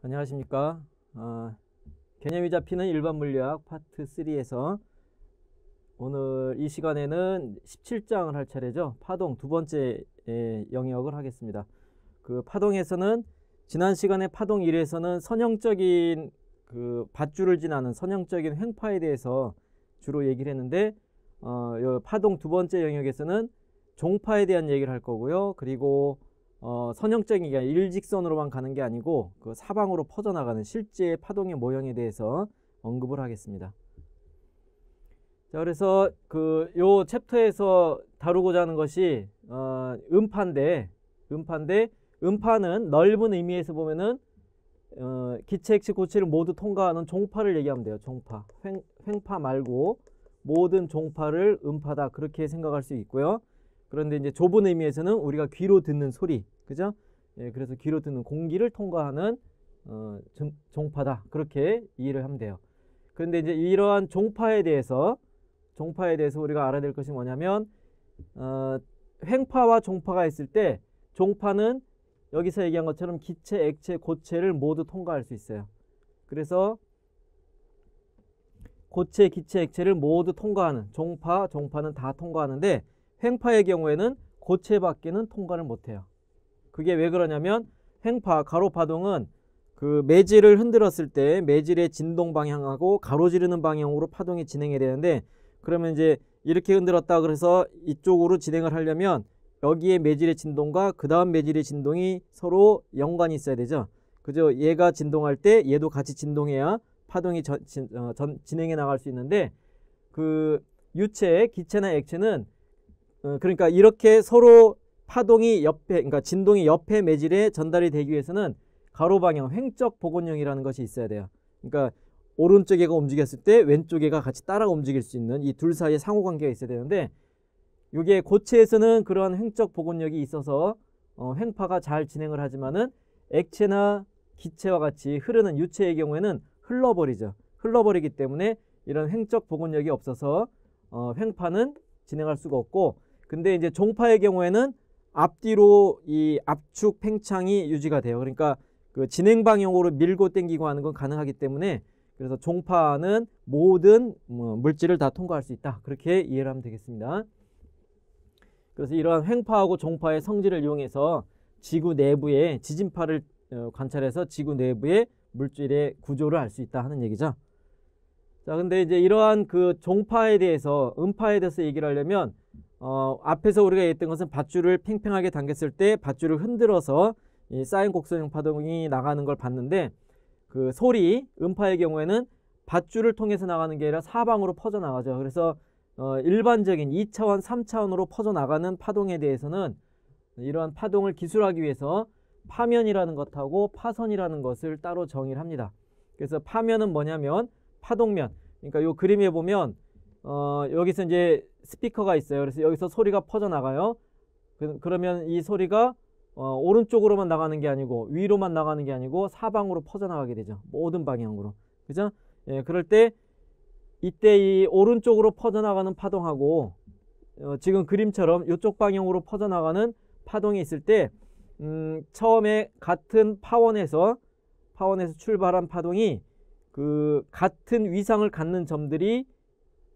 안녕하십니까. 개념이 잡히는 일반 물리학 파트 3에서 오늘 이 시간에는 17장을 할 차례죠. 파동 두 번째 영역을 하겠습니다. 그 파동에서는 지난 시간에 파동 1에서는 선형적인 그 밧줄을 지나는 선형적인 횡파에 대해서 주로 얘기를 했는데 요 파동 두 번째 영역에서는 종파에 대한 얘기를 할 거고요. 그리고 선형적인 게 일직선으로만 가는 게 아니고 그 사방으로 퍼져나가는 실제 파동의 모형에 대해서 언급을 하겠습니다. 자, 그래서 그 요 챕터에서 다루고자 하는 것이 음파인데 음파는 넓은 의미에서 보면은 기체, 액체, 고체를 모두 통과하는 종파를 얘기하면 돼요. 종파. 횡파 말고 모든 종파를 음파다, 그렇게 생각할 수 있고요. 그런데 이제 좁은 의미에서는 우리가 귀로 듣는 소리, 그죠? 예, 그래서 귀로 듣는 공기를 통과하는 종파다, 그렇게 이해를 하면 돼요. 그런데 이제 이러한 종파에 대해서 우리가 알아야 될 것이 뭐냐면 횡파와 종파가 있을 때 종파는 여기서 얘기한 것처럼 기체, 액체, 고체를 모두 통과할 수 있어요. 그래서 고체, 기체, 액체를 모두 통과하는 종파는 다 통과하는데 횡파의 경우에는 고체밖에는 통과를 못해요. 그게 왜 그러냐면 횡파, 가로파동은 그 매질을 흔들었을 때 매질의 진동 방향하고 가로지르는 방향으로 파동이 진행이 되는데, 그러면 이제 이렇게 흔들었다 그래서 이쪽으로 진행을 하려면 여기에 매질의 진동과 그 다음 매질의 진동이 서로 연관이 있어야 되죠. 그죠? 얘가 진동할 때 얘도 같이 진동해야 파동이 진행해 나갈 수 있는데, 그 유체, 기체나 액체는 그러니까 이렇게 서로 파동이 옆에, 그러니까 진동이 옆에 매질에 전달이 되기 위해서는 가로 방향, 횡적 복원형이라는 것이 있어야 돼요. 그러니까 오른쪽 애가 움직였을 때 왼쪽 애가 같이 따라 움직일 수 있는 이 둘 사이에 상호관계가 있어야 되는데, 이게 고체에서는 그러한 횡적 복원력이 있어서 횡파가 잘 진행을 하지만은 액체나 기체와 같이 흐르는 유체의 경우에는 흘러버리죠. 흘러버리기 때문에 이런 횡적 복원력이 없어서 횡파는 진행할 수가 없고, 근데 이제 종파의 경우에는 앞뒤로 이 압축 팽창이 유지가 돼요. 그러니까 그 진행 방향으로 밀고 당기고 하는 건 가능하기 때문에, 그래서 종파는 모든 물질을 다 통과할 수 있다, 그렇게 이해를 하면 되겠습니다. 그래서 이러한 횡파하고 종파의 성질을 이용해서 지구 내부의 지진파를 관찰해서 지구 내부의 물질의 구조를 알 수 있다 하는 얘기죠. 자, 근데 이제 이러한 그 종파에 대해서, 음파에 대해서 얘기를 하려면 앞에서 우리가 얘기했던 것은 밧줄을 팽팽하게 당겼을 때 밧줄을 흔들어서 이 사인 곡선형 파동이 나가는 걸 봤는데, 그 소리, 음파의 경우에는 밧줄을 통해서 나가는 게 아니라 사방으로 퍼져나가죠. 그래서 일반적인 2차원, 3차원으로 퍼져나가는 파동에 대해서는 이러한 파동을 기술하기 위해서 파면이라는 것하고 파선이라는 것을 따로 정의를 합니다. 그래서 파면은 뭐냐면 파동면, 그러니까 요 그림에 보면 여기서 이제 스피커가 있어요. 그래서 여기서 소리가 퍼져나가요. 그러면 이 소리가 오른쪽으로만 나가는 게 아니고 위로만 나가는 게 아니고 사방으로 퍼져나가게 되죠. 모든 방향으로. 그죠? 예, 그럴 때 이때 이 오른쪽으로 퍼져나가는 파동하고 지금 그림처럼 이쪽 방향으로 퍼져나가는 파동이 있을 때 처음에 같은 파원에서 출발한 파동이 그 같은 위상을 갖는 점들이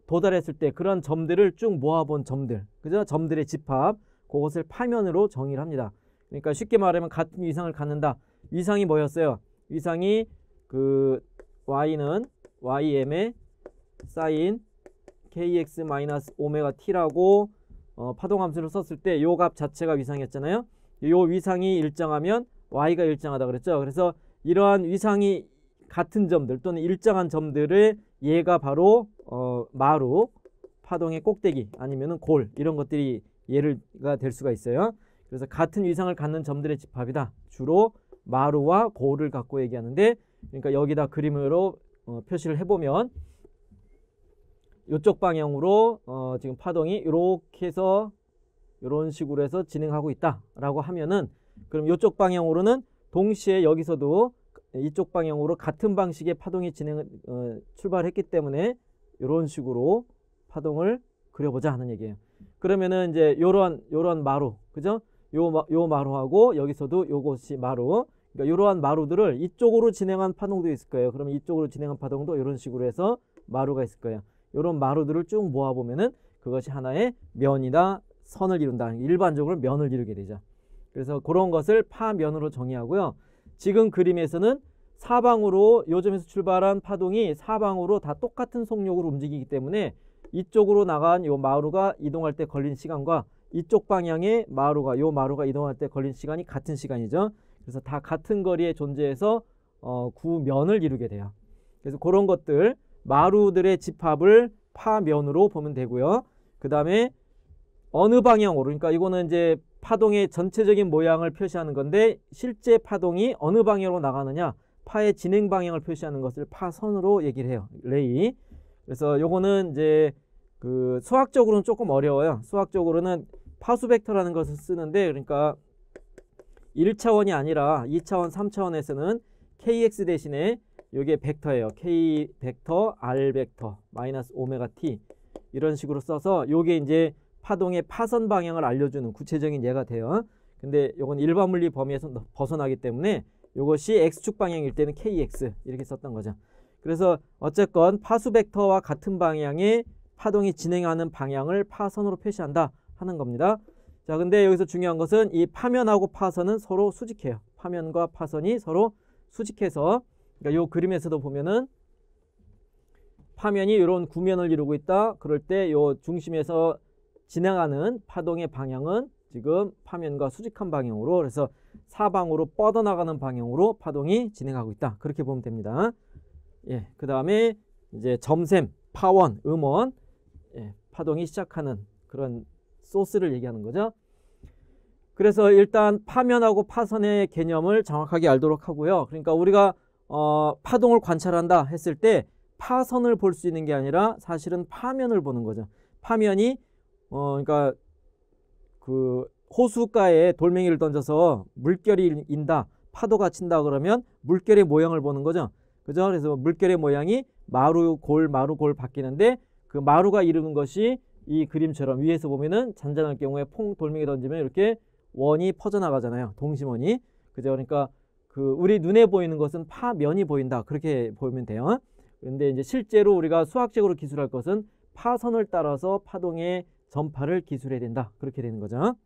도달했을 때 그런 점들을 쭉 모아본 점들, 그죠? 점들의 집합, 그것을 파면으로 정의를 합니다. 그러니까 쉽게 말하면 같은 위상을 갖는다. 위상이 뭐였어요? 위상이 그 y는 ym의 사인 kx-오메가 t라고 파동함수를 썼을 때 요 값 자체가 위상이었잖아요. 요 위상이 일정하면 y가 일정하다 그랬죠. 그래서 이러한 위상이 같은 점들 또는 일정한 점들을 얘가 바로 마루, 파동의 꼭대기 아니면은 골, 이런 것들이 예가 될 수가 있어요. 그래서 같은 위상을 갖는 점들의 집합이다. 주로 마루와 골을 갖고 얘기하는데, 그러니까 여기다 그림으로 표시를 해보면 이쪽 방향으로 지금 파동이 이렇게 해서 이런 식으로 해서 진행하고 있다라고 하면은, 그럼 이쪽 방향으로는 동시에 여기서도 이쪽 방향으로 같은 방식의 파동이 출발했기 때문에 이런 식으로 파동을 그려보자 하는 얘기예요. 그러면은 이제 요런 마루, 그죠? 요 마루하고 여기서도 요것이 마루, 그러니까 이러한 마루들을 이쪽으로 진행한 파동도 있을 거예요. 그러면 이쪽으로 진행한 파동도 이런 식으로 해서 마루가 있을 거예요. 이런 마루들을 쭉 모아보면은 그것이 하나의 면이다, 선을 이룬다. 일반적으로 면을 이루게 되죠. 그래서 그런 것을 파면으로 정의하고요. 지금 그림에서는 사방으로 요점에서 출발한 파동이 사방으로 다 똑같은 속력으로 움직이기 때문에 이쪽으로 나간 요 마루가 이동할 때 걸린 시간과 이쪽 방향의 마루가 요 마루가 이동할 때 걸린 시간이 같은 시간이죠. 그래서 다 같은 거리에 존재해서 구면을 이루게 돼요. 그래서 그런 것들 마루들의 집합을 파면으로 보면 되고요. 그 다음에 어느 방향으로, 그러니까 이거는 이제 파동의 전체적인 모양을 표시하는 건데 실제 파동이 어느 방향으로 나가느냐, 파의 진행 방향을 표시하는 것을 파선으로 얘기를 해요. 레이. 그래서 요거는 이제 그 수학적으로는 조금 어려워요. 수학적으로는 파수 벡터라는 것을 쓰는데, 그러니까 1차원이 아니라 2차원, 3차원에서는 kx 대신에 요게 벡터예요. k 벡터, r 벡터, 마이너스 오메가 t 이런 식으로 써서 요게 이제 파동의 파선 방향을 알려주는 구체적인 예가 돼요. 근데 요건 일반 물리 범위에서 벗어나기 때문에 요것이 x축 방향일 때는 kx 이렇게 썼던 거죠. 그래서 어쨌건 파수 벡터와 같은 방향의 파동이 진행하는 방향을 파선으로 표시한다 하는 겁니다. 자, 근데 여기서 중요한 것은 이 파면하고 파선은 서로 수직해요. 파면과 파선이 서로 수직해서, 그러니까 요 그림에서도 보면은 파면이 이런 구면을 이루고 있다. 그럴 때 요 중심에서 진행하는 파동의 방향은 지금 파면과 수직한 방향으로, 그래서 사방으로 뻗어나가는 방향으로 파동이 진행하고 있다. 그렇게 보면 됩니다. 예, 그 다음에 이제 점셈, 파원, 음원, 예, 파동이 시작하는 그런 소스를 얘기하는 거죠. 그래서 일단 파면하고 파선의 개념을 정확하게 알도록 하고요. 그러니까 우리가 파동을 관찰한다 했을 때 파선을 볼 수 있는 게 아니라 사실은 파면을 보는 거죠. 파면이 그러니까 그 호수가에 돌멩이를 던져서 물결이 인다, 파도가 친다 그러면 물결의 모양을 보는 거죠. 그죠? 그래서 물결의 모양이 마루, 골 바뀌는데 그 마루가 이루는 것이 이 그림처럼 위에서 보면은 잔잔할 경우에 돌멩이 던지면 이렇게 원이 퍼져나가잖아요. 동심원이. 그죠? 그러니까 그 우리 눈에 보이는 것은 파면이 보인다. 그렇게 보면 돼요. 그런데 이제 실제로 우리가 수학적으로 기술할 것은 파선을 따라서 파동의 전파를 기술해야 된다. 그렇게 되는 거죠.